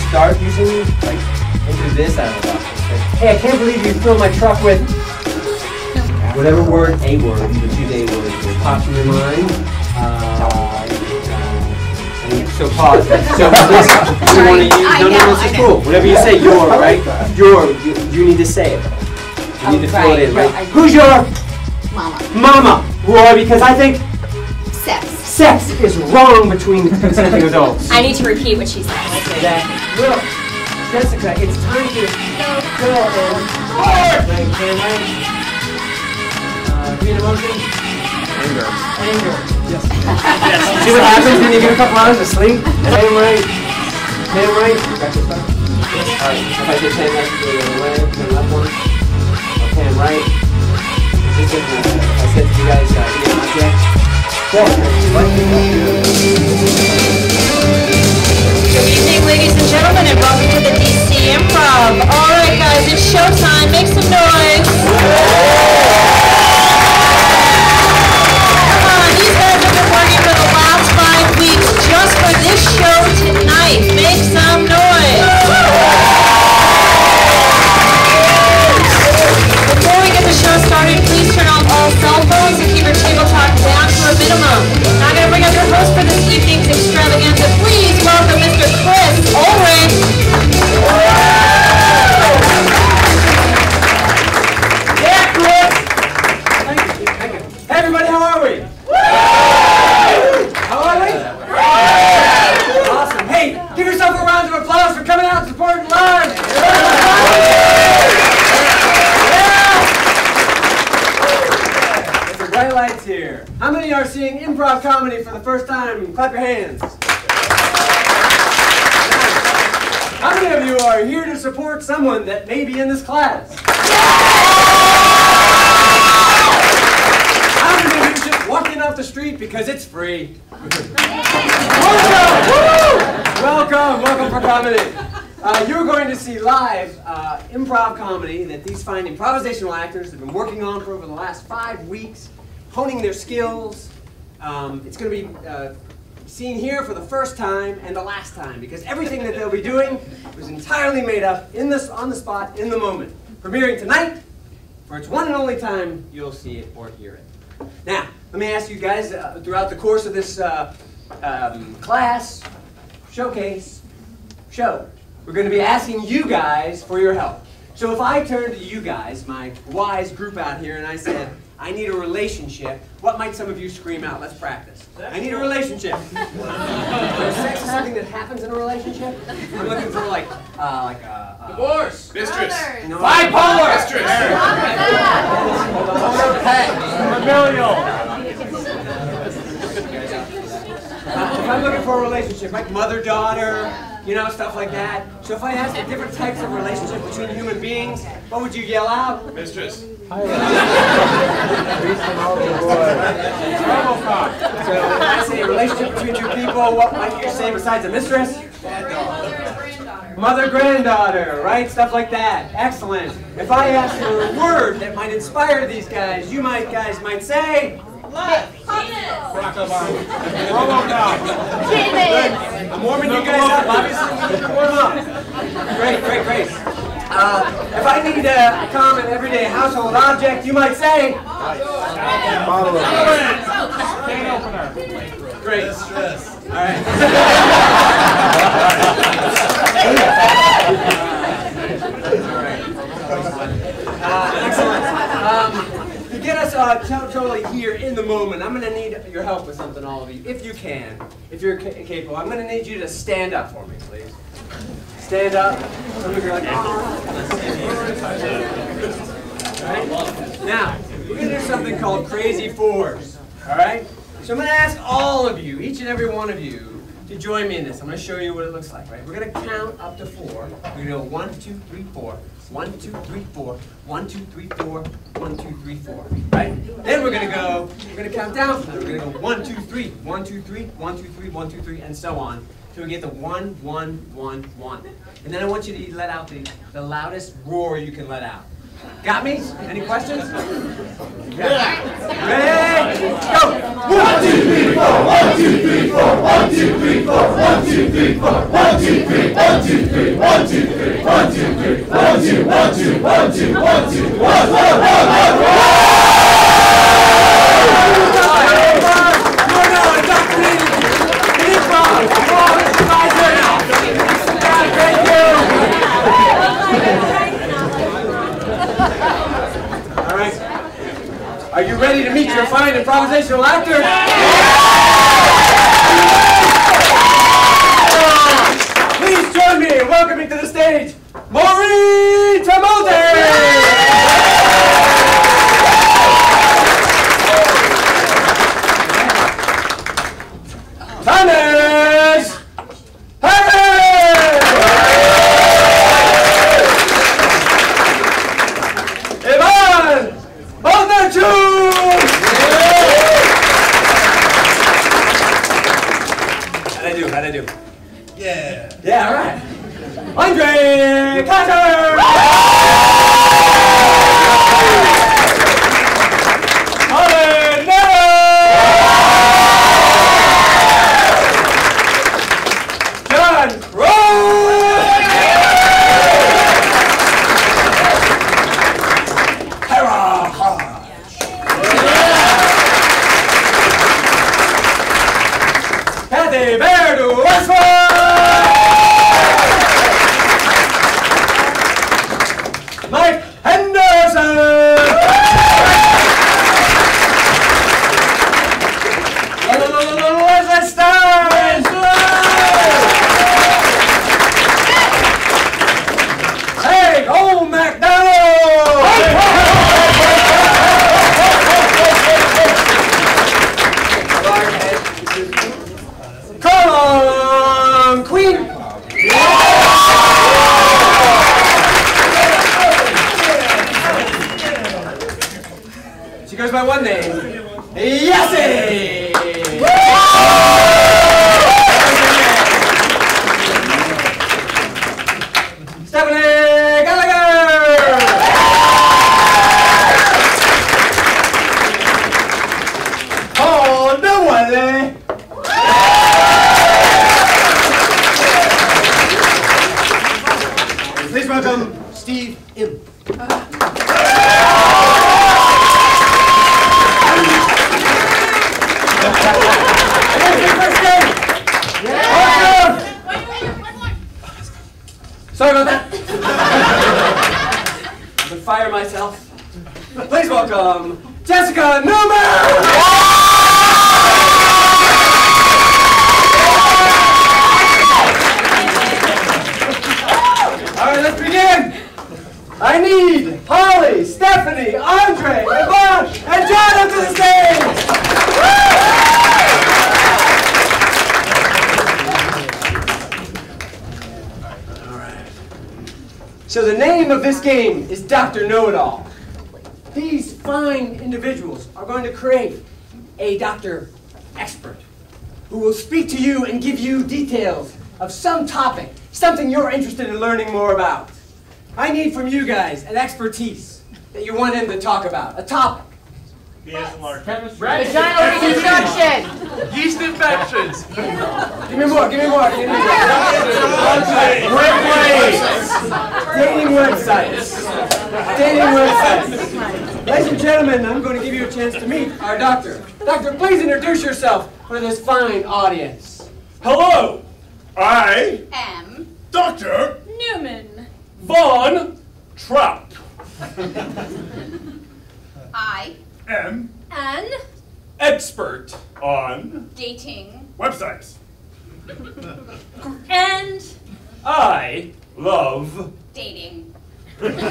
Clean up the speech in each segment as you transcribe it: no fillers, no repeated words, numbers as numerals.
Start using, like, we'll do this out of the box. Hey, I can't believe you filled my truck with whatever word, a word, you can choose a word that pops in your mind. So pause. So this, you want to use, no, this is cool. Whatever you say, your, right? Your, you need to say it. You need to fill it in, right? Who's your? Mama. Mama. Why? Because I think sex. Sex is wrong between consenting adults. I need to repeat what she said. Look, Jessica, it's time to go and forward! Green emotion? Anger. Anger. Yes. See what happens when you get a couple hours of sleep? Pen right. Pen right. Alright, if I say pen left, go the other way. Pen left one. Pen right. Just I said to you guys, be an object. Good evening, ladies and gentlemen, and welcome to the DC Improv. All right, guys, it's showtime. Make some noise. Come on, these guys have been working for the last 5 weeks just for this show tonight. Make some noise. Before we get the show started, please turn off all cell phones and keep your table talk down to a minimum. Now I'm going to bring up your host for this evening's extravaganza. Please welcome Mr. Ulrich. Yeah, Chris! Thank you. Hey, everybody, how are we? How are we? Awesome. Hey, give yourself a round of applause for coming out and supporting live. There's bright lights here. How many are seeing improv comedy for the first time? Clap your hands. How many of you are here to support someone that may be in this class? How many of you just walking off the street because it's free? Welcome for comedy. You're going to see live improv comedy that these fine improvisational actors have been working on for over the last 5 weeks, honing their skills. It's going to be seen here for the first time and the last time, because everything that they'll be doing was entirely made up on the spot, in the moment. Premiering tonight, for its one and only time you'll see it or hear it. Now, let me ask you guys, throughout the course of this class, showcase, show, we're going to be asking you guys for your help. So if I turn to you guys, my wise group out here, and I said, I need a relationship, what might some of you scream out? Let's practice. I need a relationship. Is sex something that happens in a relationship? I'm looking for like divorce. Mistress. Bipolar. Mistress. Familial. If I'm looking for a relationship, like mother-daughter, you know, stuff like that. So if I asked for different types of relationship between human beings, what would you yell out? Mistress. So when I say a relationship between two people, what might you say besides a mistress? Mother, granddaughter, right? Stuff like that. Excellent. If I ask for a word that might inspire these guys, you guys might say... Barack Obama. I'm warming you guys up. Obviously, you can warm up. Great. If I need a common everyday household object, you might say... Bottle Can opener. Great. All right. Excellent. To get us totally here in the moment, I'm going to need your help with something, all of you, if you can, if you're capable. I'm going to need you to stand up for me, please. Stand up. Some of you are like, Alright? Now, we're going to do something called Crazy Fours. Alright? So I'm going to ask all of you, each and every one of you, to join me in this. I'm going to show you what it looks like, right? We're going to count up to 4. We're going to go 1, 2, 3, 4. 1, 2, 3, 4. 1, 2, 3, 4. 1, 2, 3, 4. Right? Then we're going to count down from there. We're going to go 1, 2, 3. 1, 2, 3. 1, 2, 3. 1, 2, 3, and so on. So we get the 1, 1, 1, 1. And then I want you to let out the loudest roar you can let out. Got me? Any questions? Yeah. Ready? Go! 1, 2, 3, 4. 1, 2, 3, 4. 1, 2, 3, 4. 1, 2, 3, 4. 1, 2, 3. 1, 2, 3. 1, 2, 3. 1, 2, 3. 1, 2, 1, 2, 1, 2, 1, 2, 1, 1. Are you ready to meet your fine improvisational actor? Please join me in welcoming to the stage, Maureen Tramonte! Thomas Harris! Ivan Bondarchuk! How'd I do? Yeah. Yeah, all right. Andre Carter! Colin Neville! John Rose! Tara Hodge! Kathy Baird Westford! Mike Henderson! Leslie Stein! Hey, old MacDonald! Colin Queen! She goes by one name, Yessie! Stephanie Gallagher! Paul Newell! Please welcome Steve Im. Sorry about that. I'm gonna fire myself. Please welcome Jessica Newman! Alright, let's begin. I need Holly, Stephanie, Andre, Yvonne, and John up to the stage! So the name of this game is Dr. Know-It-All. These fine individuals are going to create a doctor expert who will speak to you and give you details of some topic, something you're interested in learning more about. I need from you guys an expertise that you want him to talk about, a topic. Vaginal reconstruction. Yeast infections. Give me more, give me more, give me more. Dating websites. Dating websites. Ladies and gentlemen, I'm going to give you a chance to meet our doctor. Doctor, please introduce yourself for this fine audience. Hello, I M. Dr. Newman. Von Trapp. I. Am N. expert on Dating. websites. And. I love Dating. Great.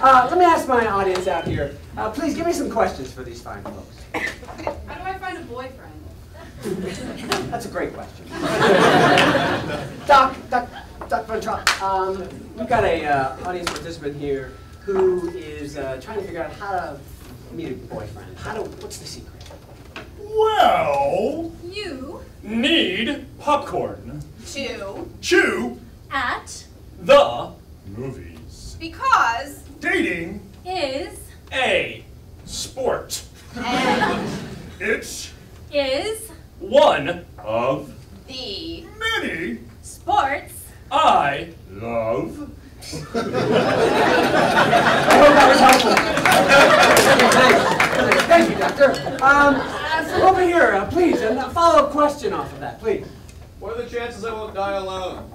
Let me ask my audience out here. Please give me some questions for these fine folks. How do I find a boyfriend? That's a great question. Doc Von Trapp, we've got a audience participant here who is trying to figure out how to meet a boyfriend. What's the secret? Well, You need popcorn. to Chew at the movies. because Dating is a sport. and It's is one of the many sports I love. I hope that was helpful. Thank you, Doctor. Over here, please, a follow-up question off of that, please. What are the chances I won't die alone?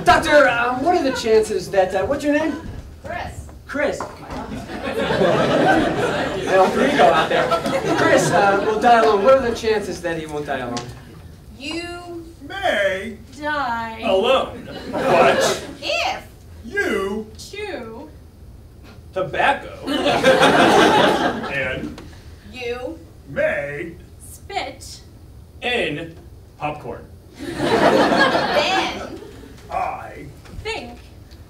Doctor, what are the chances that, what's your name? Chris. Chris. My alter ego out there. Chris will die alone. What are the chances that he won't die alone? You May die alone, but if you chew tobacco and you may spit in popcorn. then I think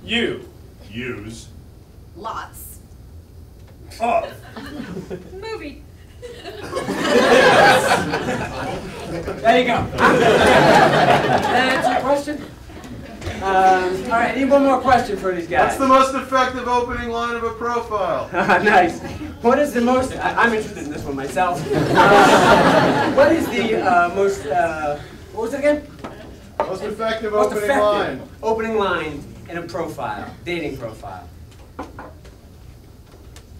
you use lots of movie. There you go. Did that answer your question? All right, I need one more question for these guys. What's the most effective opening line of a profile? Nice. What is the most, I'm interested in this one myself. What is the most, what was it again? Most effective Most opening effective line. opening line in a profile, dating profile.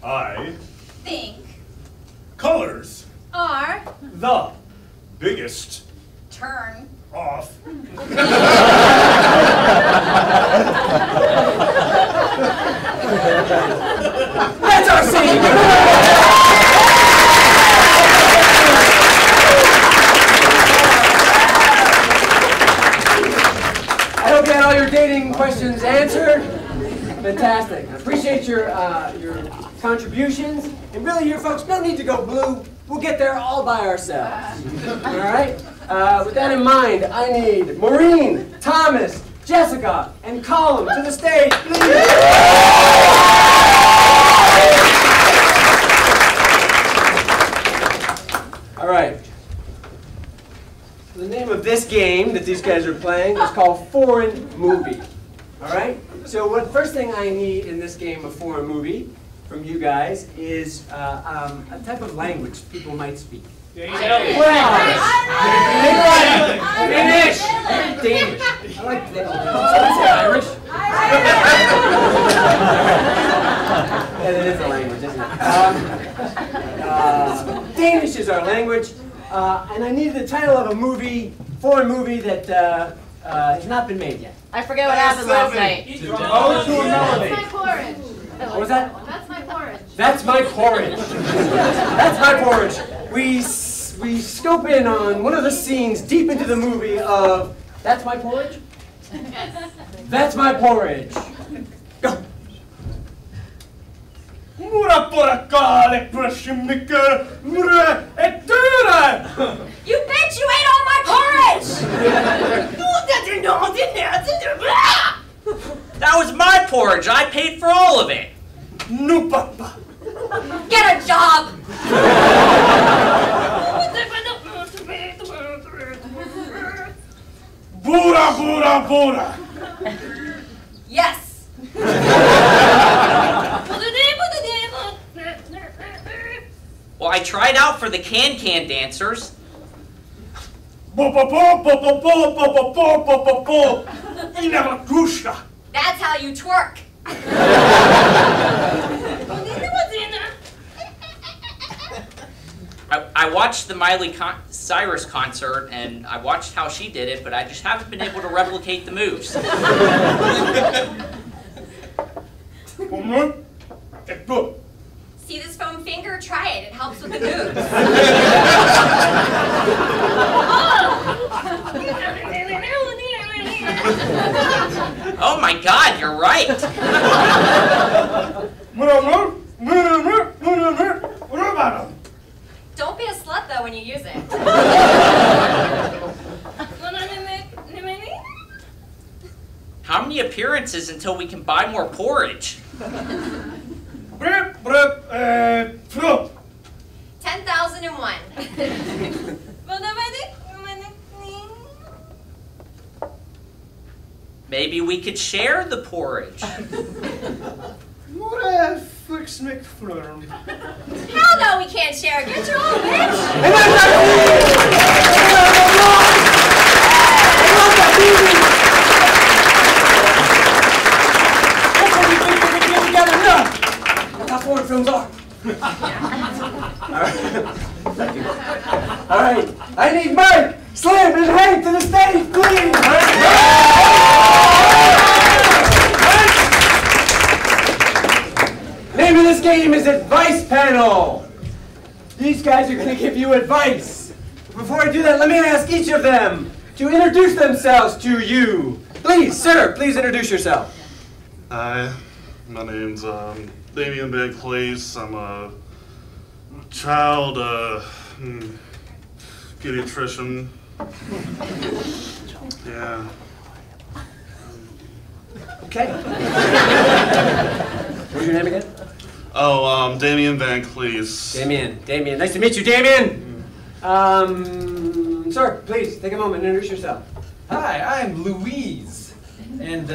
I Think colors are the biggest turn off. That's our scene! I hope you had all your dating questions answered. Fantastic. I appreciate your contributions. And really, here, folks, no need to go blue. We'll get there all by ourselves. All right? With that in mind, I need Maureen, Thomas, Jessica, and Colin to the stage, please. All right. The name of this game that these guys are playing is called Foreign Movie. All right? So what first thing I need in this game of Foreign Movie from you guys is a type of language people might speak. Well, Danish. Danish. I like Irish. Yeah, that is a language, isn't it? Danish is our language, and I needed the title of a movie, foreign movie that has not been made yet. I forget what happened last night. Oh, to a melody. That's my porridge. What was that? That's my porridge. That's my porridge. That's my porridge. We scope in on one of the scenes deep into the movie of That's My Porridge? That's my porridge. Go. Mura pora kale prashimika mura etura. You bitch, you ate all my porridge! That was my porridge. I paid for all of it. No papa. Get a job! Bura bura bura. Yes! Well, I tried out for the can-can dancers. Bo bo bo bo bo bo bo bo bo bo bo bo. Inavakushka. That's how you twerk! I watched the Miley Cyrus concert, and I watched how she did it, but I just haven't been able to replicate the moves. See this foam finger? Try it. It helps with the moves. Oh my God, you're right. you use it. How many appearances until we can buy more porridge? 10,001. Maybe we could share the porridge. Hell no, we can't share. Get your own, bitch. That's how foreign films are. All right, I need Mike, Slim, and Hank to the stage, please. Name of this game is Advice Panel. These guys are going to give you advice. Before I do that, let me ask each of them to introduce themselves to you. Please, sir, please introduce yourself. Hi, my name's Damian Van Cleese. I'm a child pediatrician. Yeah. Okay. What's your name again? Oh, Damian Van Cleese. Damien. Nice to meet you, Damien. Sir, please take a moment and introduce yourself. Hi, I'm Louise, and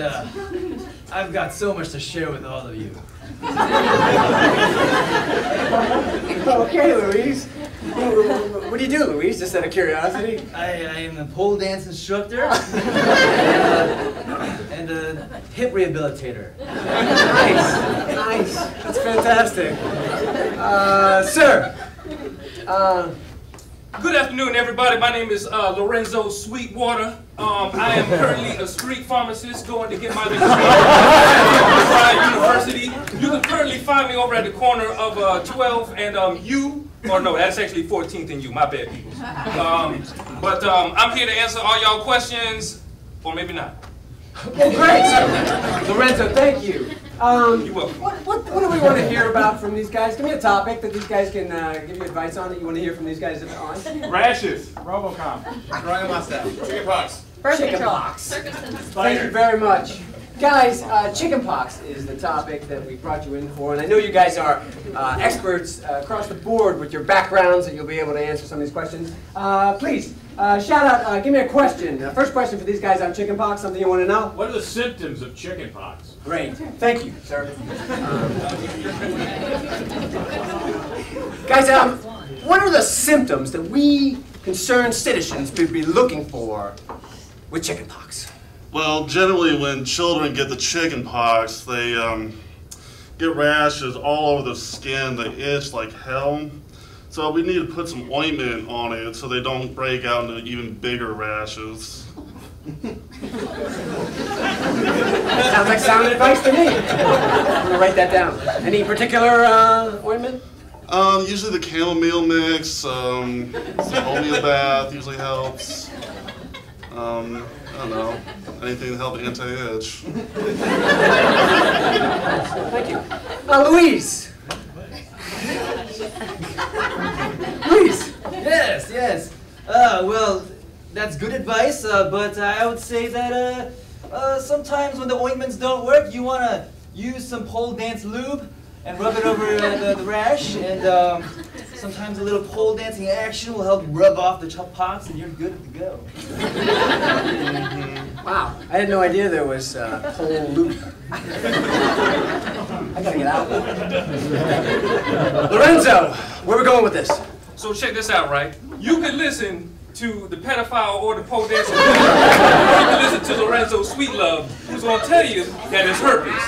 I've got so much to share with all of you. Okay, Louise. What do you do, Louise? Just out of curiosity. I am a pole dance instructor and a hip rehabilitator. Nice. That's fantastic. Sir. Good afternoon, everybody. My name is Lorenzo Sweetwater. I am currently a street pharmacist going to get my degree at University. You can currently find me over at the corner of 12th and U. Or no, that's actually 14th and U. My bad, people. But I'm here to answer all y'all questions, or maybe not. Well, great. Lorenzo, thank you. You're welcome. What do we want to hear about from these guys? Give me a topic that these guys can give you advice on that you want to hear from these guys on. Rashes. Robocom. Growing a mustache. Chickenpox. Birth Chicken control. pox. Thank you very much. Guys, chickenpox is the topic that we brought you in for, and I know you guys are experts across the board with your backgrounds, and you'll be able to answer some of these questions. Please, shout out, give me a question. First question for these guys on chickenpox, something you want to know? What are the symptoms of chickenpox? Great. Thank you, sir. Guys, what are the symptoms that we concerned citizens would be looking for with chickenpox? Well, generally when children get the chicken pox, they get rashes all over the skin. They itch like hell. So we need to put some ointment on it so they don't break out into even bigger rashes. Sounds like sound advice to me. I'm going to write that down. Any particular ointment? Usually the chamomile mix, some homeopath usually helps. I don't know, anything to help anti-itch. Thank you. Louise. Louise. Yes. Well, that's good advice, but I would say that sometimes when the ointments don't work, you want to use some pole dance lube and rub it over the rash, and sometimes a little pole dancing action will help rub off the pox, and you're good to go. Wow, I had no idea there was pole lube. I gotta get out. Lorenzo, where are we going with this? So check this out, right? You can listen to the pedophile or the pole dancer, or you can listen to Lorenzo Sweetlove, who's going to tell you that it's herpes.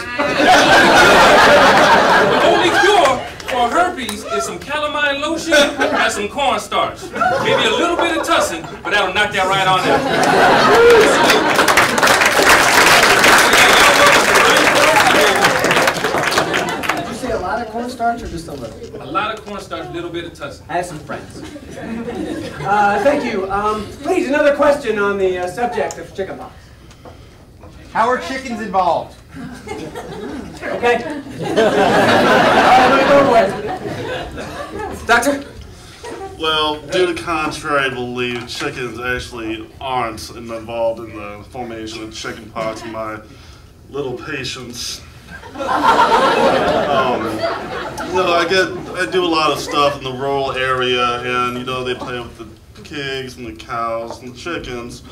The only cure for herpes is some calamine lotion and some cornstarch. Maybe a little bit of tussin, but that'll knock that right on out. Did you say a lot of cornstarch or just a little? A lot of cornstarch, a little bit of tussin. I have some friends. Thank you. Please, another question on the subject of chickenpox. How are chickens involved? Okay. Doctor? Well, due to contrary belief, chickens actually aren't involved in the formation of chicken pox in my little patients. I do a lot of stuff in the rural area, and they play with the pigs and the cows and the chickens,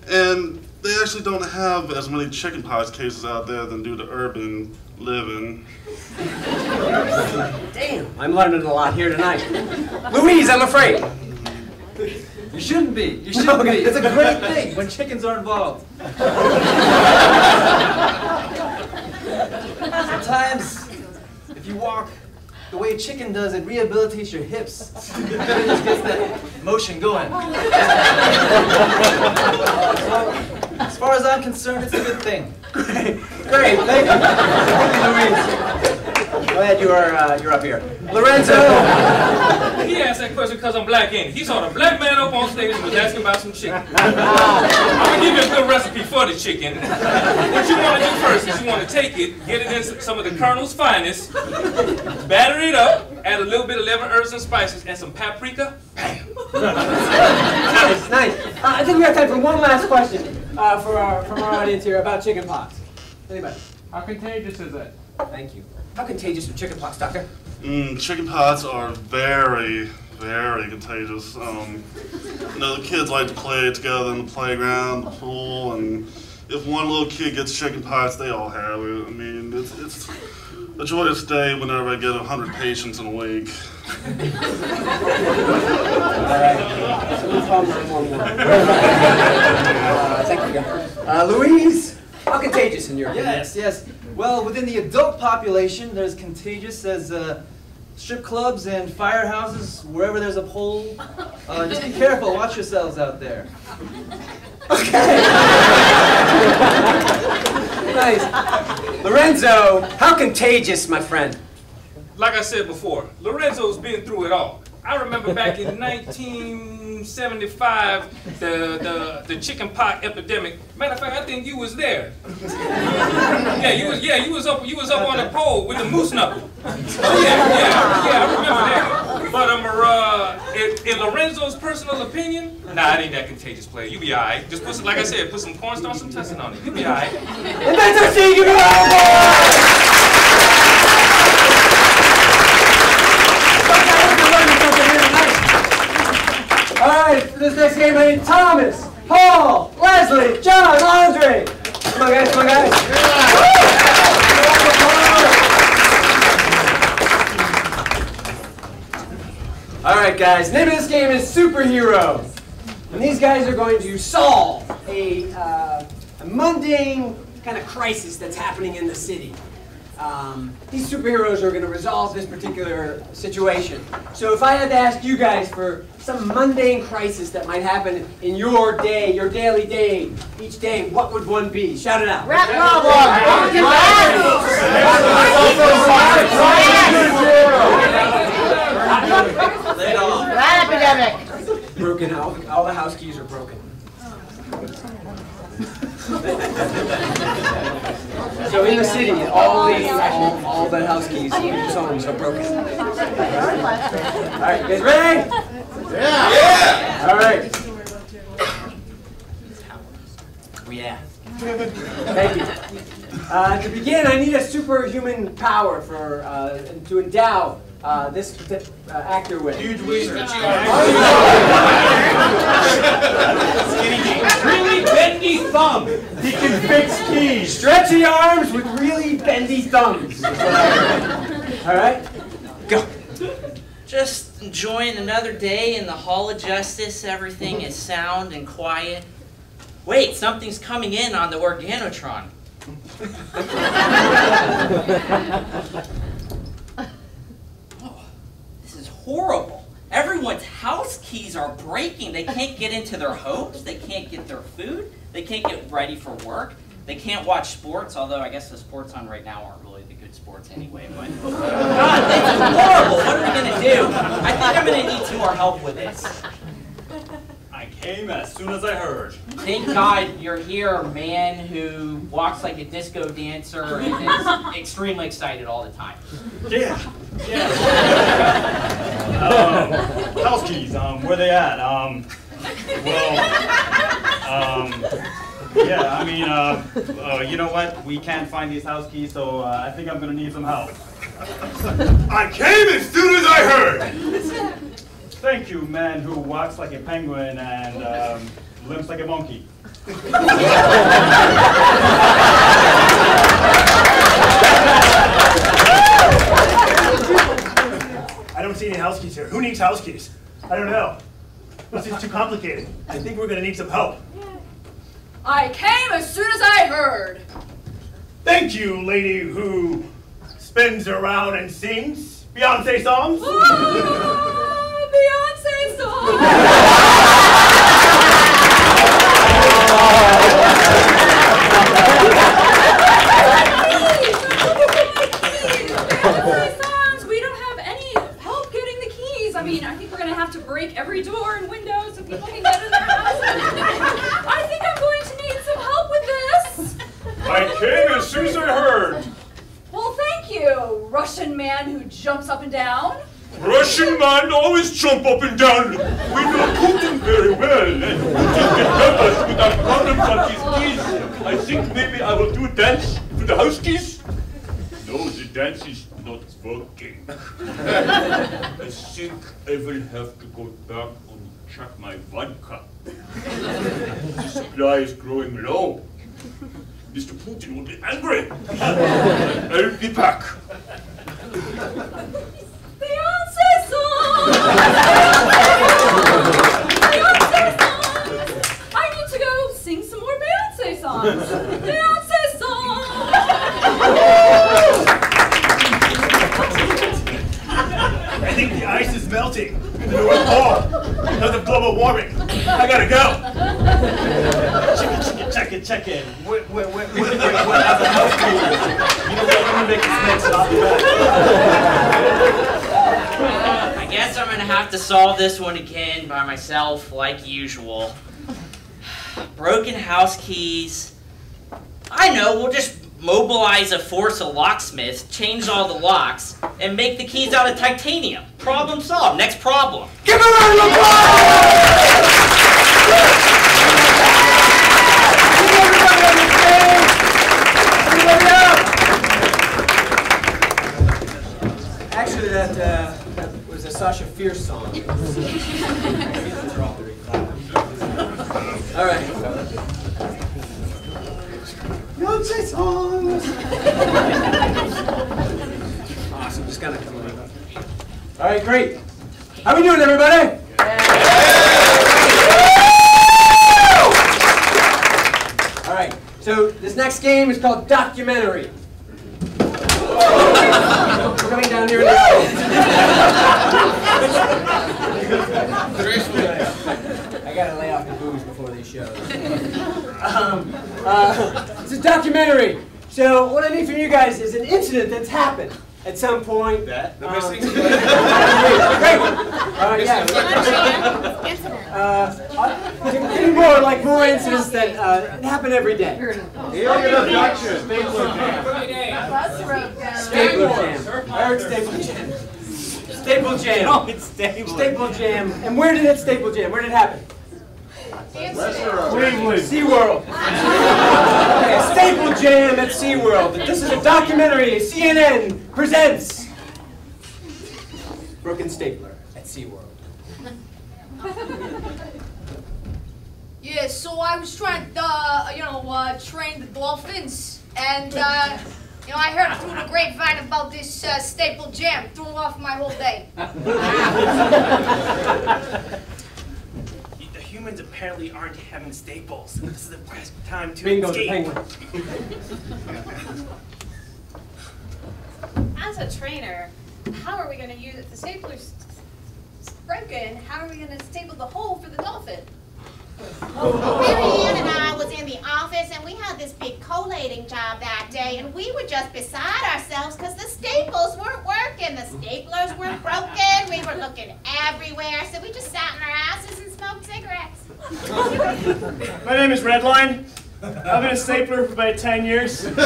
and they actually don't have as many chicken pox cases out there than do the urban living. Damn, I'm learning a lot here tonight. Louise, I'm afraid. You shouldn't be. You shouldn't be. It's a great thing when chickens are involved. Sometimes, if you walk the way a chicken does, it rehabilitates your hips. It just gets that motion going. As far as I'm concerned, it's a good thing. Great, thank you. Thank you, Louise. Glad you're up here. Lorenzo! He asked that question because I'm black-handed. He saw the black man up on stage and was asking about some chicken. I'm going to give you a good recipe for the chicken. What you want to do first is you want to take it, get it in some of the Colonel's finest, batter it up, add a little bit of 11 herbs and spices, and some paprika. Bam! Nice, nice. I think we have time for one last question from our audience here about chicken pox. Anybody? How contagious is it? Thank you. How contagious are chicken pox, doctor? Chicken pox are very, very contagious. The kids like to play together in the playground, the pool, and if one little kid gets chicken pox, they all have it. I mean, it's a joyous day whenever I get 100 patients in a week. Thank you, Louise, how contagious in your opinion? Yes, yes. Well, within the adult population, they're as contagious as strip clubs and firehouses, wherever there's a pole. Just be careful, watch yourselves out there. Okay. Nice. Lorenzo, how contagious, my friend? Like I said before, Lorenzo's been through it all. I remember back in 1975, the chicken pox epidemic. Matter of fact, I think you was there. You was up on the pole with the moose knuckle. Oh yeah, I remember that. But in Lorenzo's personal opinion, nah, it ain't that contagious, player. You be alright. Just put, like I said, put some cornstarch, some tussin on it. You be alright. And that's our team. Give it all. All right, for this next game, I need Thomas, Paul, Leslie, John, Andre. Come on, guys, come on, guys. All right, guys, name of this game is Superhero. And these guys are going to solve a mundane kind of crisis that's happening in the city. These superheroes are going to resolve this particular situation. So if I had to ask you guys for some mundane crisis that might happen in your day, your daily day, each day, what would one be? Shout it out. Rat problem. Rat epidemic. Broken house. All the house keys are broken. So in the city, all the house keys in each homes are broken. All right, you guys ready? Yeah. All right. Yeah. Thank you. To begin, I need a superhuman power to endow this actor with. Huge wiener. Really bendy thumb. He can fix keys. Stretchy arms with really bendy thumbs. All right, go. Just enjoying another day in the Hall of Justice. Everything is sound and quiet. Wait, something's coming in on the Organotron. Oh, this is horrible. Everyone's house keys are breaking. They can't get into their homes. They can't get their food. They can't get ready for work. They can't watch sports, although I guess the sports on right now aren't really the good sports anyway. But God, this is horrible. What are we going to do? I think I'm going to need some more help with this. I came as soon as I heard. Thank God you're here, man who walks like a disco dancer and is extremely excited all the time. Yeah. House keys, where they at? Yeah, I mean, you know what? We can't find these house keys, so I think I'm gonna need some help. I came as soon as I heard! Thank you, man who walks like a penguin and limps like a monkey. I don't see any house keys here. Who needs house keys? I don't know. This is too complicated. I think we're gonna need some help. I came as soon as I heard. Thank you, lady who spins around and sings Beyonce songs. Beyonce song. We don't have any help getting the keys. I mean, I think we're going to have to break every door and window so people can get in their house. I think I'm going to need some help with this. I came as soon as I heard. Well, thank you, Russian man who jumps up and down. Russian man always jump up and down. We know Putin very well, and Putin can help us with our problems on these keys. I think maybe I will do a dance to the house keys. No, the dance is not working. I think I will have to go back and check my vodka. The supply is growing low. Mr. Putin will be angry. I'll be back. Beyonce song! Beyonce songs! I need to go sing some more Beyonce songs. Beyonce songs! I think the ice is melting in the North Pole because of global warming. I gotta go. Check in. What has a house key? You know what? Let me make this next and I'll be back. I guess I'm gonna have to solve this one again by myself, like usual. Broken house keys. I know, we'll just mobilize a force of locksmiths, change all the locks, and make the keys out of titanium. Problem solved. Next problem. Give a round of applause! Actually, that was a Sasha Fierce song. All right. Beyonce songs. Awesome. Just gotta come on. All right, great. How we doing, everybody? All right. So this next game is called Documentary. We're coming down here. I gotta lay off the booze before these shows. It's a documentary. So what I need from you guys is an incident that's happened at some point. The missing Maybe more like more incidents that happen every day. Staple Jam. I heard Staple Jam. Staple Jam. No, it's Staple. Staple Jam. And where did it Staple Jam? Where did it happen? Cleveland. SeaWorld. Okay, Staple Jam at SeaWorld. This is a documentary. CNN presents Broken Stapler at SeaWorld. Yeah, so I was trying to, train the dolphins, and, I heard through the grapevine about this Staple Jam. Threw off my whole day. The humans apparently aren't having staples. This is the best time to Bingo the escape. penguin. As a trainer, how are we going to use it? The stapler's broken. How are we going to staple the hole for the dolphin? Marianne and I was in the office and we had this big collating job that day and we were just beside ourselves because the staples weren't working. The staplers weren't broken. We were looking everywhere. So we just sat in our houses and smoked cigarettes. My name is Redline. I've been a stapler for about 10 years. And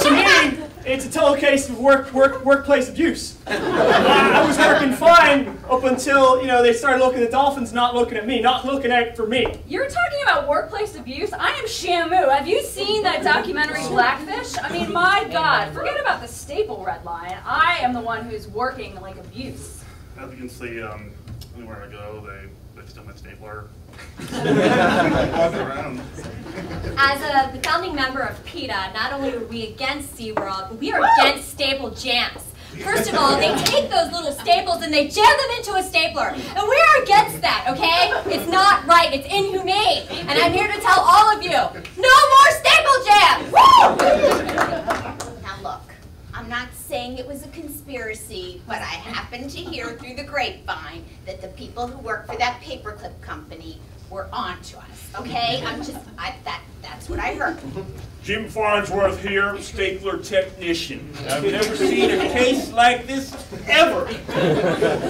to me, It's a total case of workplace abuse. I was working fine up until, they started looking at dolphins, not looking at me, not looking out for me. You're talking about workplace abuse? I am Shamu. Have you seen that documentary Blackfish? I mean, my God, forget about the staple red line. I am the one who's working like abuse. As you can see, anywhere I go, they steal my stapler. As the founding member of PETA, not only are we against SeaWorld, but we are against staple jams. First of all, they take those little staples and they jam them into a stapler. And we are against that, okay? It's not right. It's inhumane. And I'm here to tell all of you, no more staple jam! Woo! Now look, I'm not saying it was a conspiracy, but I happened to hear through the grapevine that the people who work for that paperclip company were on to us, okay? That's what I heard. Jim Farnsworth here, stapler technician. I've never seen a case like this ever.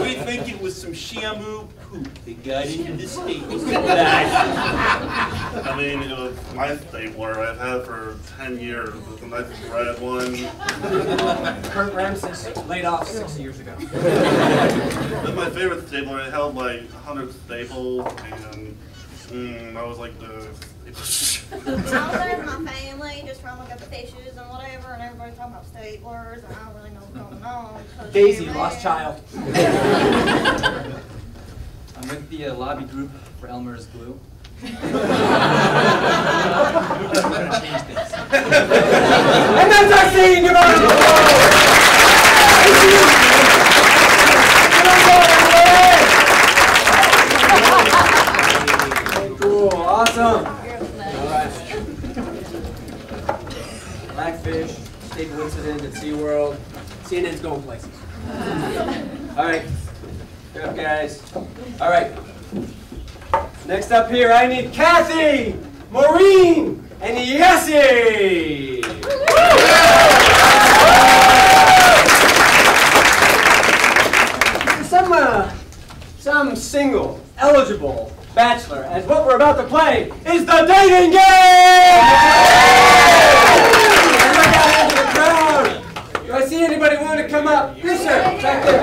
We think it was some Shamu poop that got into the staples. I mean, it was my stapler. I've had it for 10 years. It's a nice red one. Kurt Ramses laid off 6 years ago. That's my favorite stapler. It held like 100 staples, and I was like the... I was there with my family, just trying to look at the fishes and whatever, and everybody's talking about staplers, and I don't really know what's going on. Daisy, lost child. I'm with the lobby group for Elmer's glue. We're gonna change things. And that's our scene, come on! Cool, awesome. Blackfish, staple incident at SeaWorld. CNN's going places. All right. Good up, guys. All right. Next up here, I need Kathy, Maureen, and Yessie. Some single, eligible bachelor, and what we're about to play is the dating game! Do I see anybody want to come up? Yes, sir. Back there.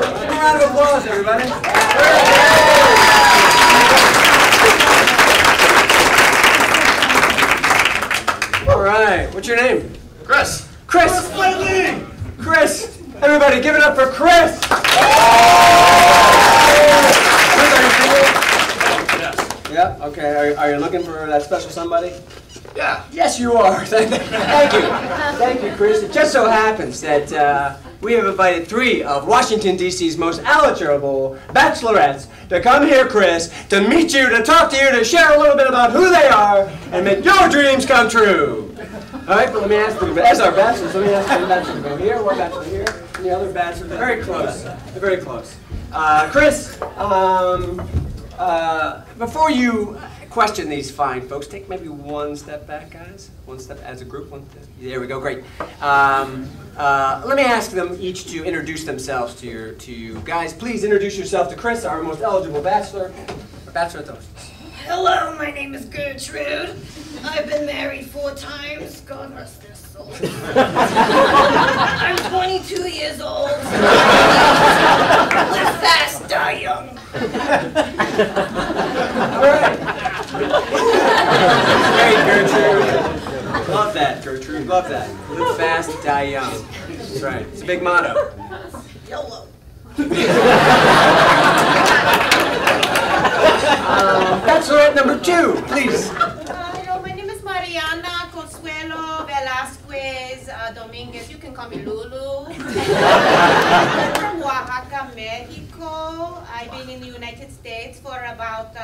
A round of applause, everybody. All right. What's your name? Chris. Chris. Chris. Everybody, give it up for Chris. Yeah. Okay. Are you looking for that special somebody? Yeah. Yes, you are. Thank you. Thank you, Chris. It just so happens that we have invited 3 of Washington, D.C.'s most eligible bachelorettes to come here, Chris, to meet you, to talk to you, to share a little bit about who they are, and make your dreams come true. All right, but let me ask you, as our bachelors, let me ask one bachelor to go here, one bachelor here, and the other bachelor. They're very close. They're very close. Chris, before you question these fine folks, take maybe one step back, guys. One step as a group. There we go. Great. Let me ask them each to introduce themselves to you guys. Please introduce yourself to Chris, our most eligible bachelor. Bachelor toast. Hello, my name is Gertrude. I've been married 4 times. God rest their soul. I'm 22 years old. Live fast, die young. All right. Great, Gertrude. Love that, Gertrude. Love that. Live fast, die young. That's right. It's a big motto. YOLO. Bachelorette number 2, please. Hello, my name is Mariana Consuelo Velasquez Dominguez. You can call me Lulu. I'm from Oaxaca, Mexico. I've been in the United States for about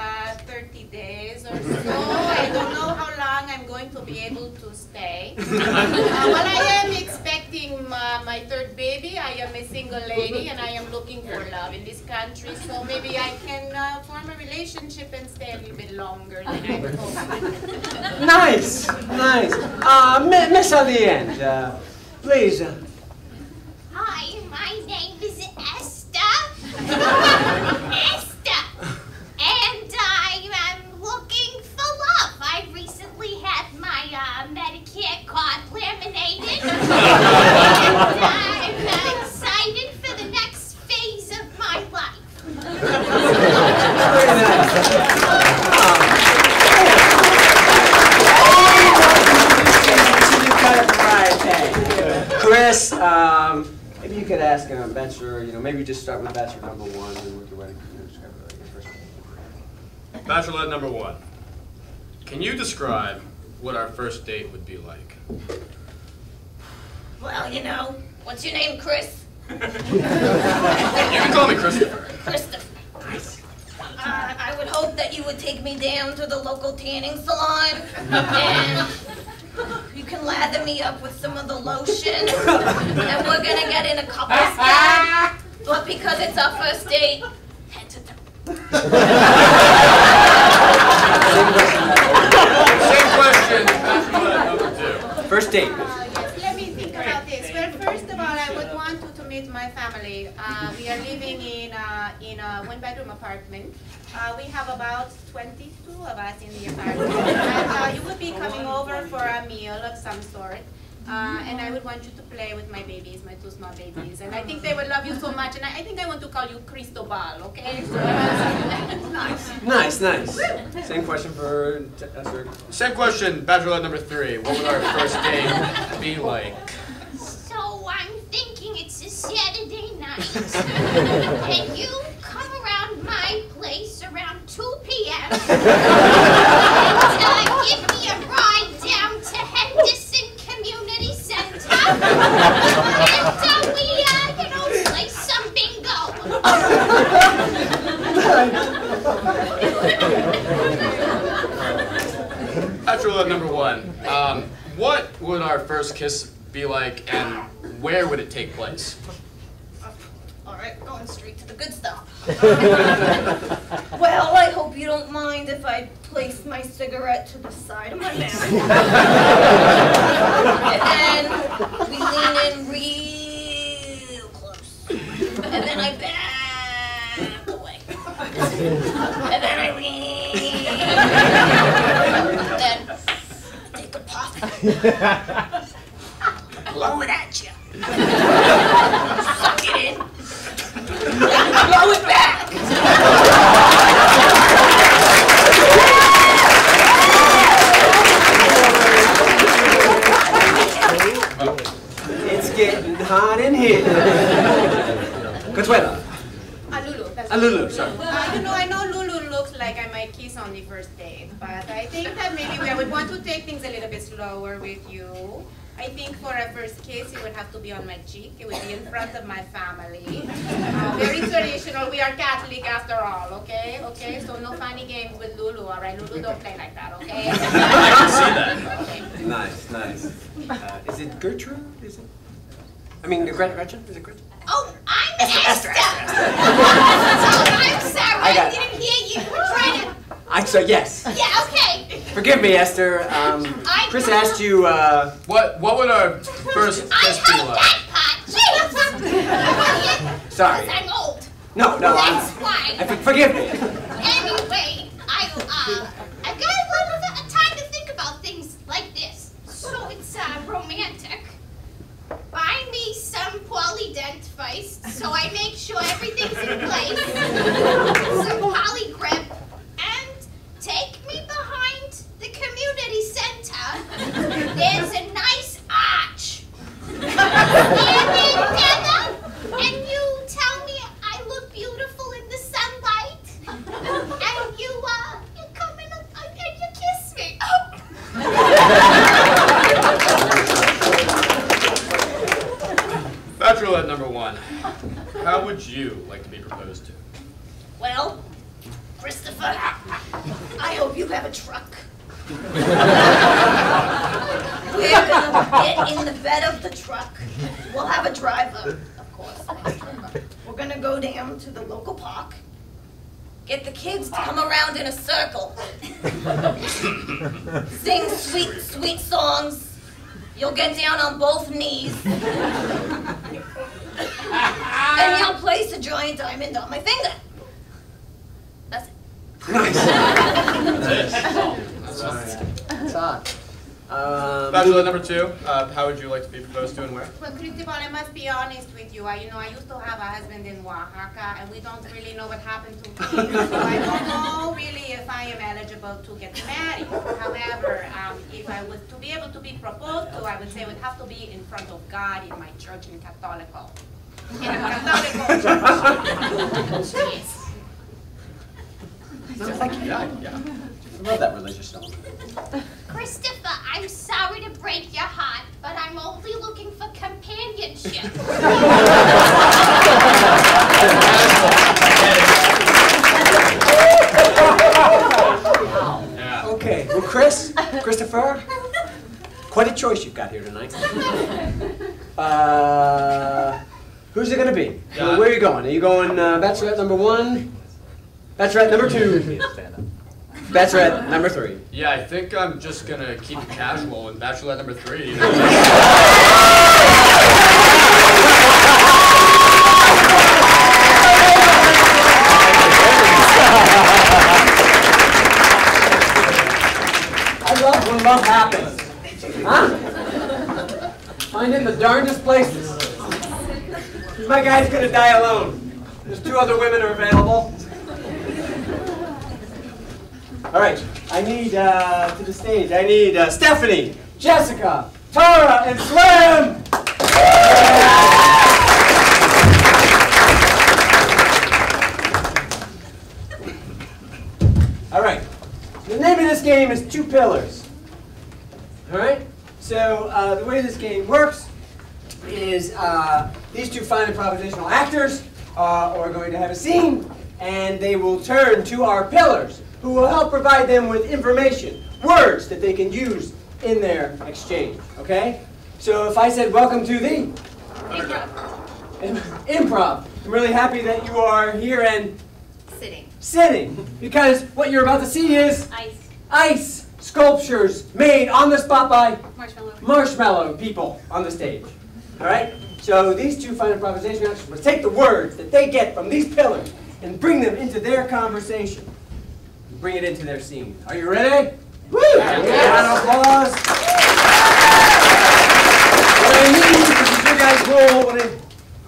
30 days or so. I don't know how long I'm going to be able to stay. Well, I am expecting my 3rd baby. I am a single lady and I am looking for love in this country. So maybe I can form a relationship and stay a little bit longer than I hoped. Nice, nice. Miss on the end, please. Hi, my name is Esther. Esther. And I am looking for love. I recently had my Medicare Chris, maybe you could ask Bachelor, maybe just start with Bachelor number 1 and work your way to describe your first date. Bachelorette number 1. Can you describe what our first date would be like? Well, what's your name, Chris? You can call me Christopher. Christopher. I would hope that you would take me down to the local tanning salon and you can lather me up with some of the lotion and we're gonna get in a couple's bed. But because it's our first date, head to toe. Same question, Bachelorette number 2. First date. Yes, let me think about this. Well, first of all, I would want to meet my family. We are living in a one-bedroom apartment. We have about 22 of us in the apartment. And you would be coming over for a meal of some sort. And I would want you to play with my babies, my 2 small babies. And I think they would love you so much. And I think I want to call you Cristobal, okay? So, Nice. Same question for Esther. Same question, Bachelorette number 3. What would our first date be like? So I'm thinking it's a Saturday night. And you come around my place around 2 p.m. and give me a ride down to Henderson Community Center. And we, play some bingo. Bachelorette number 1. What would our first kiss be like and where would it take place? Alright, we're going straight to the good stuff. Well, I hope you don't mind if I place my cigarette to the side of my mouth. And we lean in real close. And then I back away. And then I lean. Then take a puff. Blow it at you. Suck it in. Blow it back. It's getting hot in here. Consuela. Lulu, sorry. I know Lulu looks like I might kiss on the first date, but I think that maybe I would want to take things a little bit slower with you. I think for a first kiss, it would have to be on my cheek. It would be in front of my family. Very traditional. We are Catholic after all, okay? Okay, so no funny games with Lulu, all right? Lulu, don't play like that, okay? I can see that. Okay. Nice. Is it Gertrude? Is it? I mean, Gretchen? Is it Gretchen? Oh, I'm Esther. Oh, I'm sorry. I didn't hear you. We're trying to... Yes. Yeah, okay. Forgive me, Esther. Chris asked you, What would our first kiss be like? Sorry. Because I'm old. No. That's why. Forgive me. Anyway, I've got a little time to think about things like this. So it's romantic. Buy me some Polydent first, so I make sure everything's in place. Some Polygrip, and take me behind the community center. There's a nice arch. Stand in together, and you tell me I look beautiful in the sunlight. And you come in and you kiss me. Bachelorette number 1. How would you like to be proposed to? Well, Christopher, I hope you have a truck. We're gonna get in the bed of the truck. We'll have a driver, of course. We're gonna go down to the local park. Get the kids to come around in a circle. Sing sweet, sweet songs. You'll get down on both knees. And you'll place a giant diamond on my finger. That's it. Nice. That's hot. Bachelor number 2, how would you like to be proposed to and where? Well, Cristobal, I must be honest with you. I used to have a husband in Oaxaca, and we don't really know what happened to him. So I don't know really if I am eligible to get married. However, if I was to be able to be proposed to, I would say it would have to be in front of God in my church in Catholico. In a Catholico church. Yes. Sounds like yeah. I love that religious song. Christopher, I'm sorry to break your heart, but I'm only looking for companionship. Okay, well, Christopher, quite a choice you've got here tonight. Who's it going to be? Where are you going? Are you going Bachelorette number 1? Bachelorette number 2? Bachelorette number 3? Yeah, I think I'm just going to keep it casual and Bachelorette number 3. I love when love happens. Huh? Find it in the darndest places. My guy's gonna die alone. There's 2 other women are available. All right, I need to the stage. I need Stephanie, Jessica, Tara, and Slim. All right. The name of this game is 2 Pillars. All right. So the way this game works is these 2 fine improvisational actors are going to have a scene, and they will turn to our pillars, who will help provide them with information, words that they can use in their exchange. Okay? So if I said, welcome to the Improv. I'm really happy that you are here and sitting, because what you're about to see is ice sculptures made on the spot by marshmallow people on the stage. All right? So these 2 fine improvisation actors will take the words that they get from these pillars and bring them into their conversation. Bring it into their scene. Are you ready? Woo! Round of applause. What I need is you guys roll.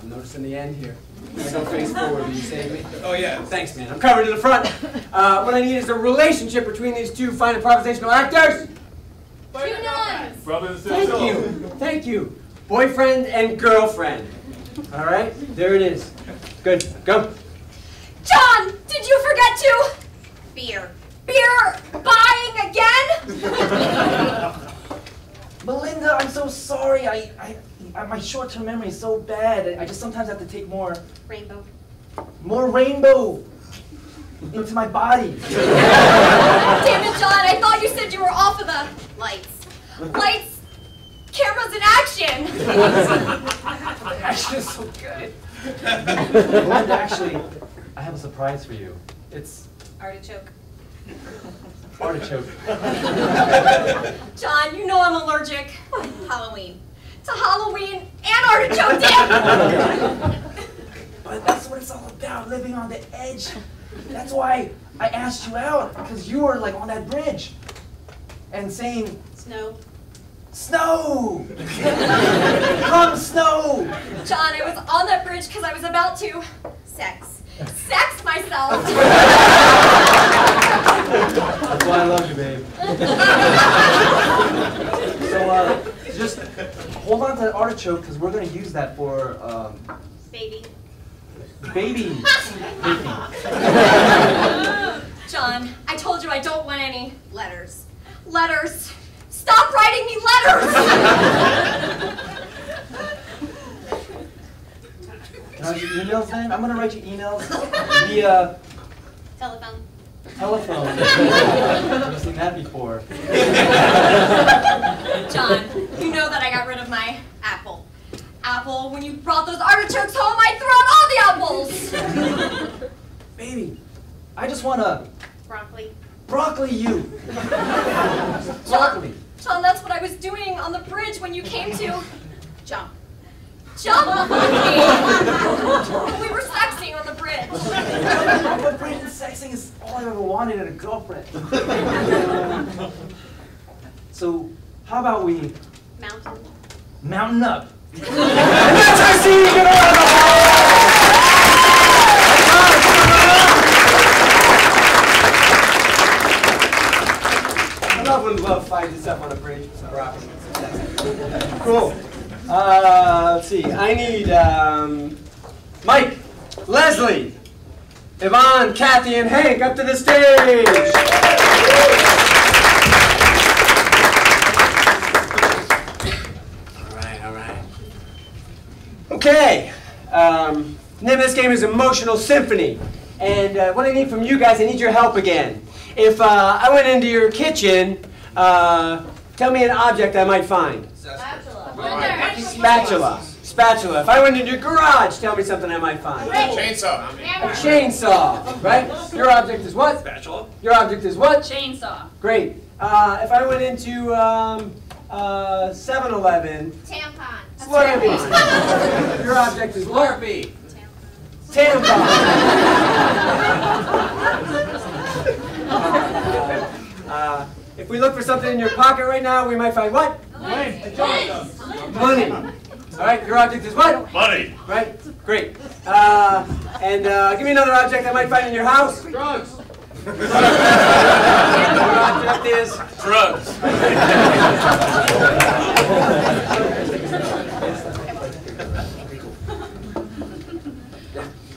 I'm noticing the end here. I go face forward. Will you save me? Oh, yeah. Thanks, man. I'm covered to the front. What I need is the relationship between these 2 fine improvisational actors. Two nuns. Brothers and Thank sisters. you. Thank you. Boyfriend and girlfriend. All right? There it is. Good. Go. John, did you forget to? Beer. Beer buying again? Melinda, I'm so sorry. My short-term memory is so bad. I just sometimes have to take more rainbow into my body. Damn it, John, I thought you said you were off of the lights. Lights, cameras in action. Action is so good. Melinda, actually, I have a surprise for you. It's Artichoke. artichoke. John, you know I'm allergic. Halloween. To Halloween and artichoke dip. But that's what it's all about, living on the edge. That's why I asked you out, because you were like on that bridge and saying, Snow. Snow! Come snow! John, I was on that bridge because I was about to sex myself. That's why I love you, babe. So, just hold on to that artichoke, because we're going to use that for, Baby. baby. John, I told you I don't want any letters. Letters. Stop writing me letters! Can I have your emails then? I'm going to write you emails via Telephone. telephone. I've seen that before. John, you know that I got rid of my apple. Apple, when you brought those artichokes home, I threw out all the apples! Baby, I just want to Broccoli. broccoli you. Broccoli. John, that's what I was doing on the bridge when you came to Jump. jump on me. We were sexing on the bridge. But bridge and sexing is all I ever wanted in a girlfriend. So, How about we Mountain up. and that's our scene. Give a round of applause. I love when love finds itself on a bridge. Cool. Let's see. I need Mike, Leslie, Yvonne, Kathy, and Hank up to the stage. All right. Okay. The name of this game is Emotional Symphony. And what I need from you guys, I need your help again. If I went into your kitchen, tell me an object I might find. Spatula. Spatula. If I went into your garage, tell me something I might find. Chainsaw. A chainsaw, right? Your object is what? Spatula. Your object is what? Chainsaw. Great. If I went into 7-Eleven. Tampon. Slurpee. Your object is what? Slurpee. Tampon. If we look for something in your pocket right now, we might find what? Money. Money. All right, your object is what? Money. Right? Great. And give me another object I might find in your house. Drugs. Your object is? Drugs.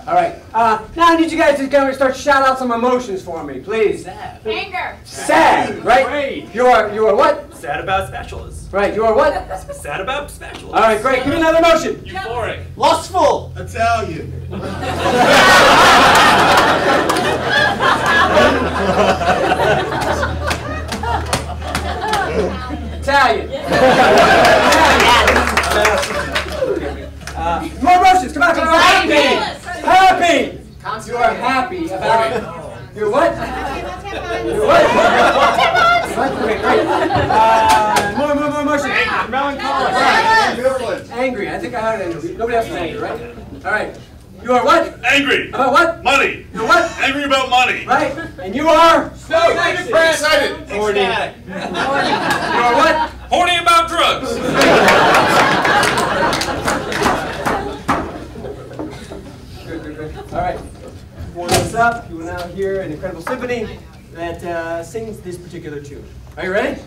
All right. Now I need you guys to kind of start shout out some emotions for me, please. Sad. Anger. Sad, right? Great. You are what? Sad about spatulas. Right. You are what? Sad about spatulas. All right, great. Give me another emotion. Euphoric. Lustful. Italian. Italian. More emotions. Come on. Happy. Happy. You are happy about. You're what? You're what? Okay, great. More emotions. Melancholic. Angry. I think I heard angry. Nobody else is angry, right? All right. You are what? Angry. About what? Money. You're what? Angry about money. Right. And you are? Excited. Horny. You are what? Horny about drugs. Good. All right. Warm this up. You will now hear an incredible symphony that sings this particular tune. Are you ready?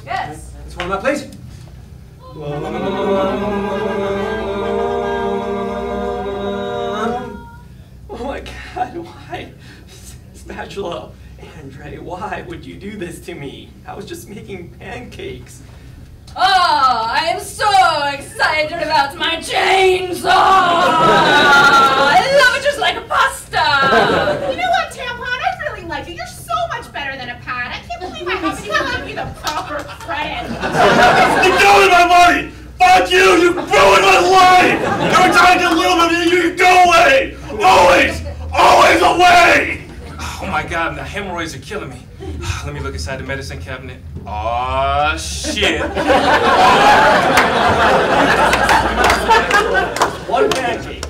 Yes. Let's warm up, please. Oh my God, why? Spatula. Andre, why would you do this to me? I was just making pancakes. Oh, I am so excited about my chainsaw! I love it just like a pasta! You know what, Tampon? I really like you. You're so much better than a pad. I can't believe I haven't given you the proper credit. You ruined my money! Fuck you! You ruined my life! Every time I get a little bit of you go away! Always away! Oh my God, the hemorrhoids are killing me. Let me look inside the medicine cabinet. Aw, shit. One pancake.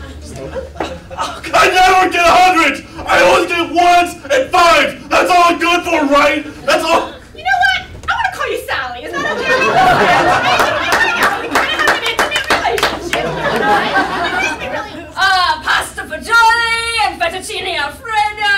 I never get 100s! I always get 1s and 5s! That's all I'm good for, right? That's all. You know what? I want to call you Sally. Is that okay? We kind of have an intimate relationship. Pasta fagioli and fettuccine alfredo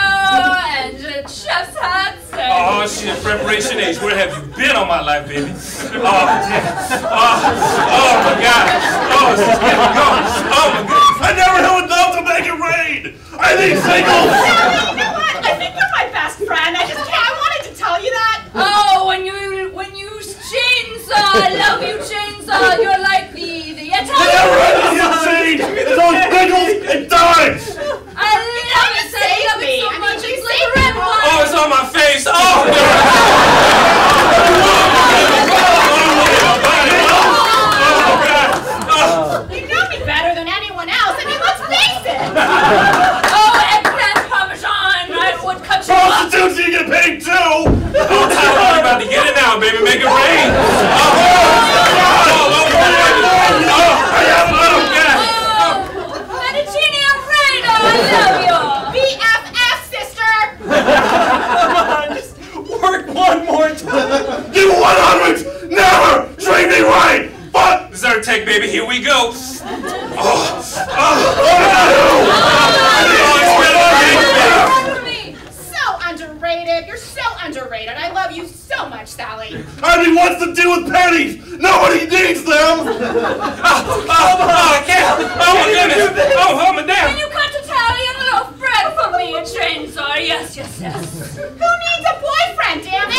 and chef's hats and... Oh shit, preparation age. Where have you been all my life, baby? Oh, damn. Oh my God. Oh, this is getting going. Oh my God. I never have enough to make it rain! I need singles! Sally, you know what? I think you're my best friend. I wanted to tell you that. Oh, when you chainsaw, I love you chainsaw. You're like the Italian. I never had to get change! It's all nickels and dimes! I love it so much. It's like a red wine. Oh, it's on my face. Oh, You know me better than anyone else. I mean, let's face it. Oh, eggplant, deal with pennies. Nobody needs them. I can't. Oh my goodness. Oh my damn. Can you cut a tally and a loaf of bread for me, a chainsaw? Yes. Who needs a boyfriend, damn it?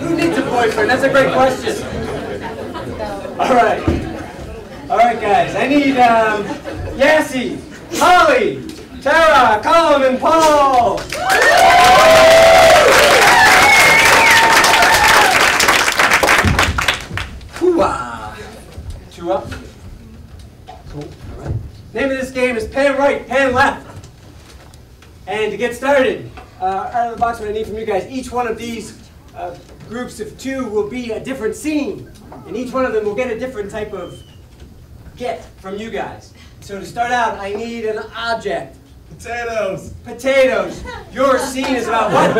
Who needs a boyfriend? That's a great question. All right, guys. I need Yassie, Holly, Tara, Colin, and Paul. Hoo-ah. 2 up. Cool. All right. Name of this game is pan right, pan left. And to get started, out of the box, what I need from you guys, each one of these groups of 2 will be a different scene. And each one of them will get a different type of get from you guys. So to start out, I need an object. Potatoes. Potatoes. Your scene is about what?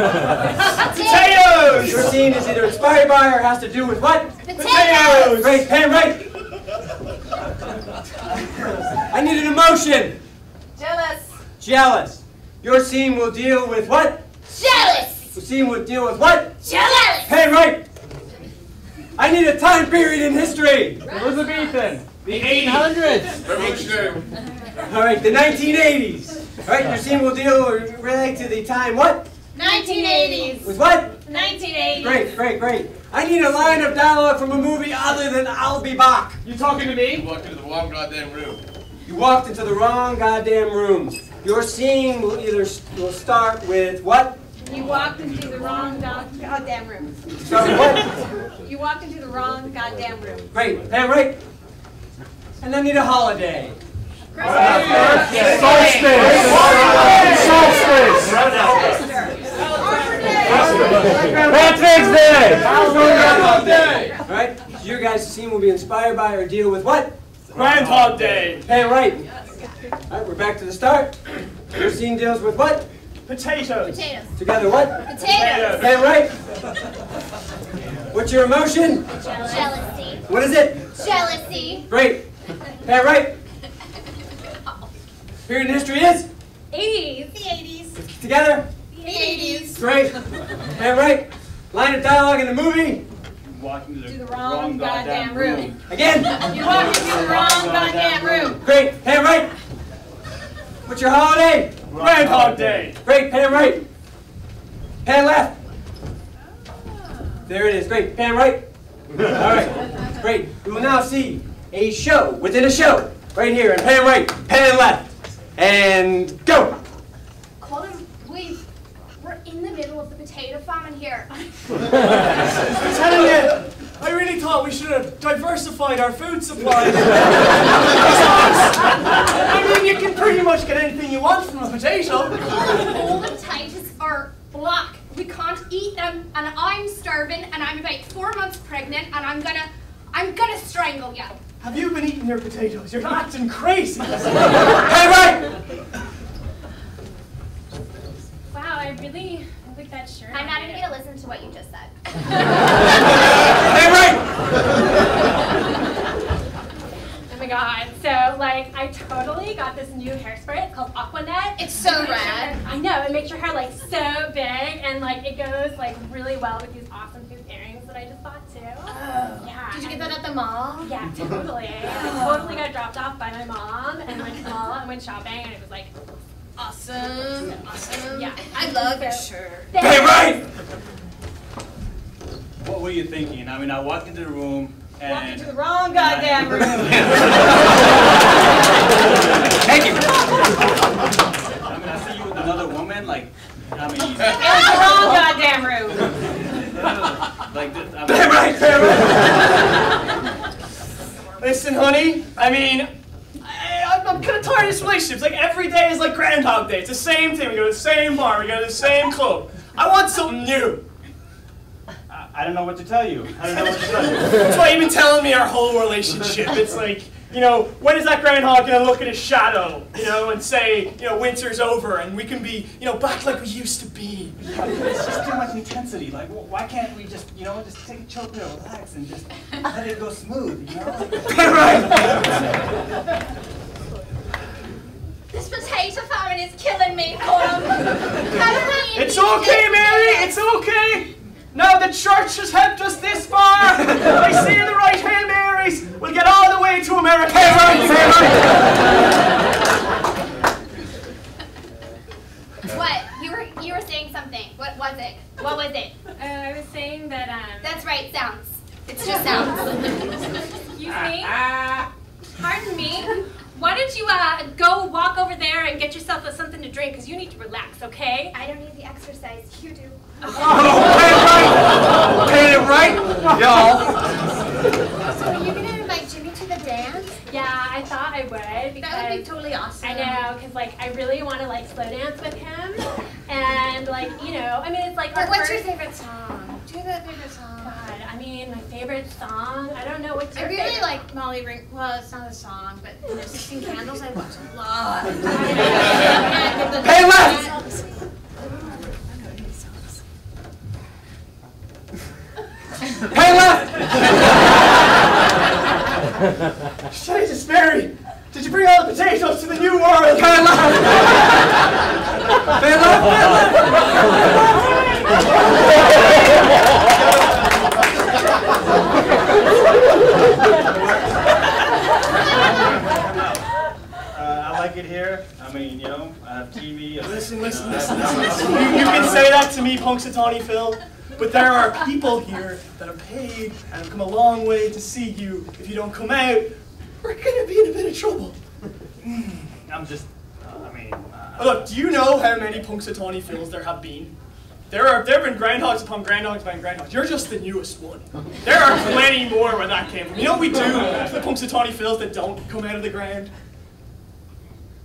Potatoes. Your scene is either inspired by or has to do with what? Potatoes. Great, pan right. I need an emotion. Jealous. Jealous. Your scene will deal with what? Jealous. Your scene will deal with what? Jealous. Pan right. I need a time period in history. Elizabethan. The 1800s. Revolutionary. All right, the 1980s. All right, your scene will deal or relate to the time what? 1980s. With what? 1980s. Great. I need a line of dialogue from a movie other than I'll be back. You talking to me? You walked into the wrong goddamn room. You walked into the wrong goddamn room. Your scene will start with what? You walked into the wrong goddamn room. Start with what? You walked into the wrong goddamn room. Great. Pan right. And I need a holiday. Solstice. Patrick's Day. All right. So your guys' scene will be inspired by or deal with what? Groundhog Day. Pan right. All right. We're back to the start. Your scene deals with what? Potatoes. Together what? Potatoes. Pan right. What's your emotion? Jealousy. What is it? Jealousy. Great. Pan right. Period in history is? 80s. The 80s. Together? The 80s. Great. Pan right. Line of dialogue in the movie? Walking To the wrong goddamn room. Again? You walked into the wrong goddamn room. Great. Pan right. What's your holiday? Groundhog Day. Great. Pan right. Pan left. There it is. Great. Pan right. All right. Great. We will now see a show within a show. Right here. And pan right. Pan left. And go. Colin, we're in the middle of the potato famine here. I'm telling you, I really thought we should have diversified our food supply. I mean, you can pretty much get anything you want from a potato. All the potatoes are black. We can't eat them, and I'm starving, and I'm about 4 months pregnant, and I'm gonna strangle you. Have you been eating your potatoes? You're acting crazy. Pan right. Wow, I really like that shirt. I'm not even gonna listen to what you just said. Pan right. Oh my god. So, like, I totally got this new hairspray. It's called Aquanet. It's so rad. I know. It makes your hair, like, so big, and, like, it goes, like, really well with these awesome hoop earrings that I just bought, too. Oh. Yeah. Did you get that at the mall? Yeah, totally. I totally got dropped off by my mom and went to the mall and went shopping, and it was, like, Awesome. Awesome. yeah. I love your shirt. Pan right. What were you thinking? I mean, I walked into the room and... Walked into the wrong goddamn room. Thank you. I mean, I see you with another woman, like, I mean... In the wrong goddamn room. Like this, I mean, Pan right. Pan right. Listen, honey, I mean, I'm kind of tired of this relationship. It's like every day is like Groundhog Day. It's the same thing. We go to the same bar. We go to the same club. I want something new. I don't know what to tell you. I don't know what to tell you. That's why you've been telling me our whole relationship. It's like, You know, when is that groundhog gonna look at his shadow, you know, and say, you know, winter's over and we can be, you know, back like we used to be? It's just too much intensity. Like, why can't we just, you know, just take a chill pill, relax, and just let it go smooth, you know? Right. This potato famine is killing me, Colum. It's okay, Mary, it's okay. Now the church has helped us this far. I say the right Hail Marys, we'll get all the way to America. What? You were saying something. What was it? What was it? I was saying that, That's right, sounds. It's just sounds. Excuse me? Pardon me? Why don't you go walk over there and get yourself something to drink, because you need to relax, okay? I don't need the exercise. You do. Get it right, y'all. So are you going to invite Jimmy to the dance? Yeah, I thought I would. Because That would be totally awesome. I know, because, like, I really want to, like, slow dance with him. And, like, you know, I mean, it's like our What's your first... favorite song? Do you have a favorite song? God, I mean, my favorite song, I don't know what's your I really favorite. like Molly Ring. Well, it's not a song, but you know, 16 Candles I watch a lot. Hey, left! Hey, left! Jesus, Mary, did you bring all the potatoes to the new world? Hey, left! Hey, left! I like it here. I mean, you know, I have TV. Listen. You can say that to me, Punxsutawney Phil, but there are people here that are paid and have come a long way to see you. If you don't come out, we're gonna be in a bit of trouble. I'm just, Look, do you know how many Punxsutawney Phils there have been? There have been groundhogs upon groundhogs upon groundhogs. You're just the newest one. There are plenty more where that came from. You know what we do to the Punxsutawney Phils that don't come out of the ground?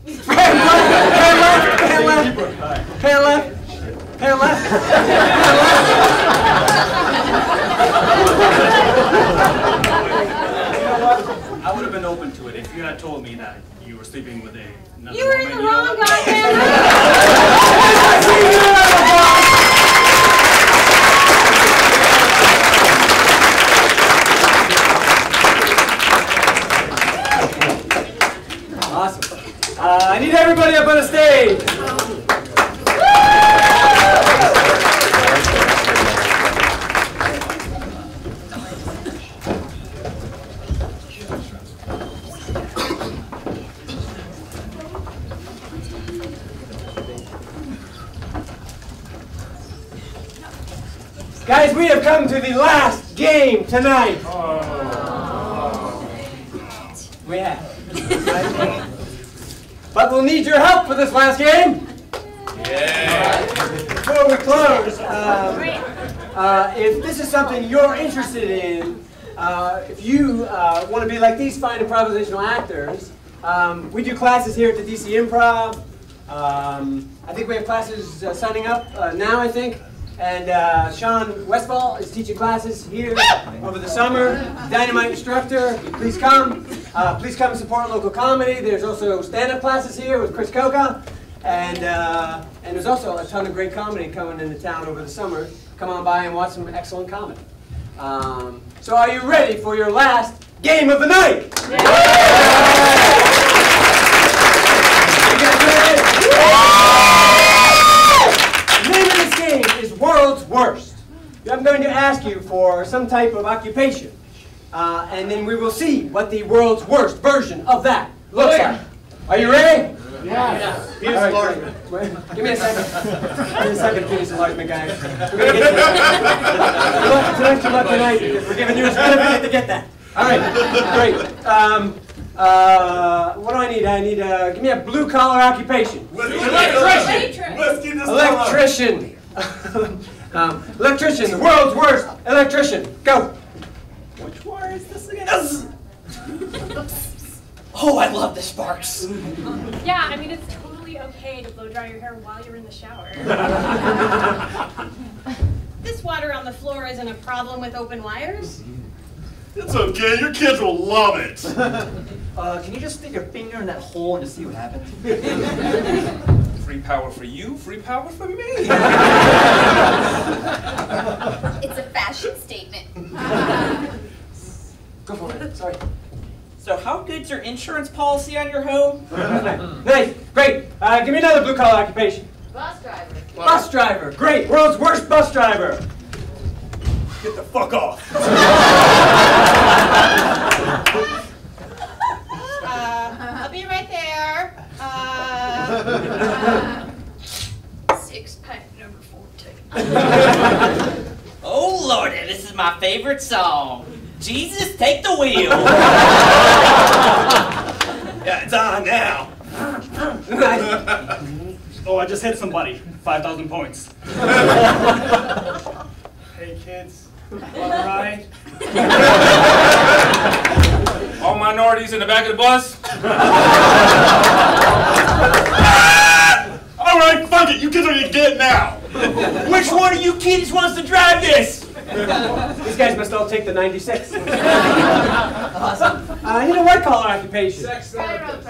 Hey, left! Hey, left! Hey, left! Hey, left! I would have been open to it if you had told me that you were sleeping with another You were in woman, the wrong goddamn Awesome. I need everybody up on the stage. Guys, we have come to the last game tonight. We have. But we'll need your help for this last game. Yeah. Before we close, if this is something you're interested in, if you want to be like these fine improvisational actors, we do classes here at the DC Improv. I think we have classes signing up now, I think. And Sean Westfall is teaching classes here over the summer. Dynamite instructor, please come. Please come support local comedy. There's also stand-up classes here with Chris Coca. And there's also a ton of great comedy coming into town over the summer. Come on by and watch some excellent comedy. So are you ready for your last game of the night? Yeah. You guys ready? The name of this game is World's Worst. I'm going to ask you for some type of occupation. And then we will see what the world's worst version of that looks like. Are you ready? Yeah. Penis enlargement. Give me a second. Give me a second, penis enlargement, guys. We're going to get tonight's your lucky night because we're giving you a certificate to get that. All right. Great. What do I need? I need give me a blue-collar occupation. Electrician. Electrician. Electrician. The world's worst electrician. Go. Which wire is this again? Oh, I love the sparks. Yeah, I mean, it's totally okay to blow dry your hair while you're in the shower. This water on the floor isn't a problem with open wires. It's okay, your kids will love it. Can you just stick your finger in that hole and just see what happens? Free power for you, free power for me. It's a fashion statement. Go for it. Sorry. So how good's your insurance policy on your home? Nice. Great. Give me another blue-collar occupation. Bus driver. Bus driver. Great. World's worst bus driver. Get the fuck off. I'll be right there. 6-pack number 14. Oh Lordy, this is my favorite song. Jesus, take the wheel. Yeah, it's on now. Oh, I just hit somebody. 5,000 points. Hey kids, wanna ride? All minorities in the back of the bus. All right, fuck it. You kids are gonna get now. Which one of you kids wants to drive this? These guys must all take the 96. Awesome. I need a white-collar occupation. Sex therapist.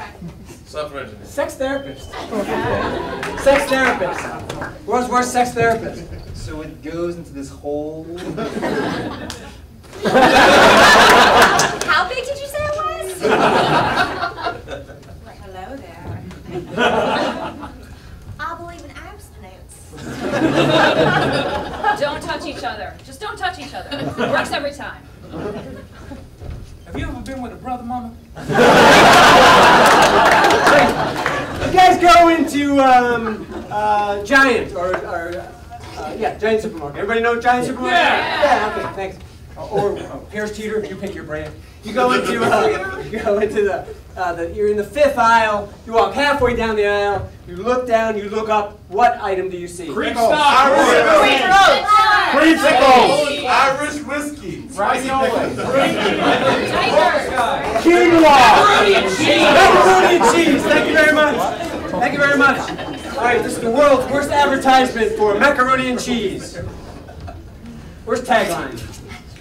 Suffragist. Sex therapist. Sex therapist. World's worst sex therapist. So it goes into this hole. How big did you say it was? Hello there. I believe in abstinence. Don't touch each other. Just don't touch each other. It works every time. Have you ever been with a brother, Mama? You guys go into Giant Giant Supermarket. Everybody know Giant Supermarket? Yeah. Okay, thanks. Or Harris Teeter, you pick your brand. You go into you're in the 5th aisle. You walk halfway down the aisle. You look down. You look up. What item do you see? Creepsicle. Irish whiskey. Quinoa. Cheese. Macaroni and cheese. Thank you very much. Thank you very much. All right, this is the world's worst advertisement for macaroni and cheese. Where's tagline?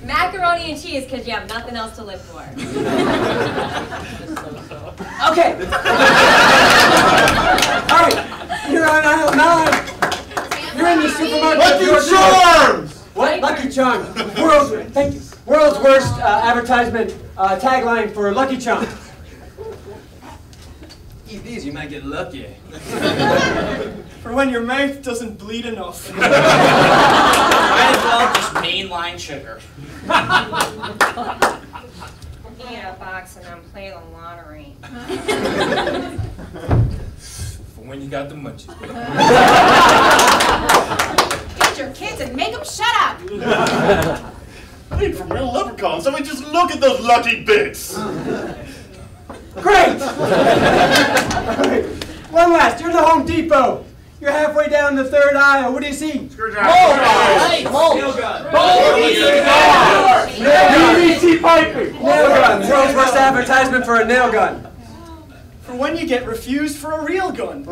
Macaroni and cheese because you have nothing else to live for. Okay. All right. You're on aisle 9. You're in the supermarket. Lucky Charms. What? Lucky Charms. Thank you. World's worst advertisement tagline for Lucky Charms. Eat these, you might get lucky. For when your mouth doesn't bleed enough. Might as well just mainline sugar. Eat a box and then play the lottery. For when you got the munchies. Get your kids and make them shut up. I need from real leprechauns, so we just look at those lucky bits. Great! One last. You're in the Home Depot. You're halfway down the 3rd aisle. What do you see? Screwdriver. Nail gun. PVC piping. Nail gun. World's worst advertisement for a nail gun. For when you get refused for a real gun.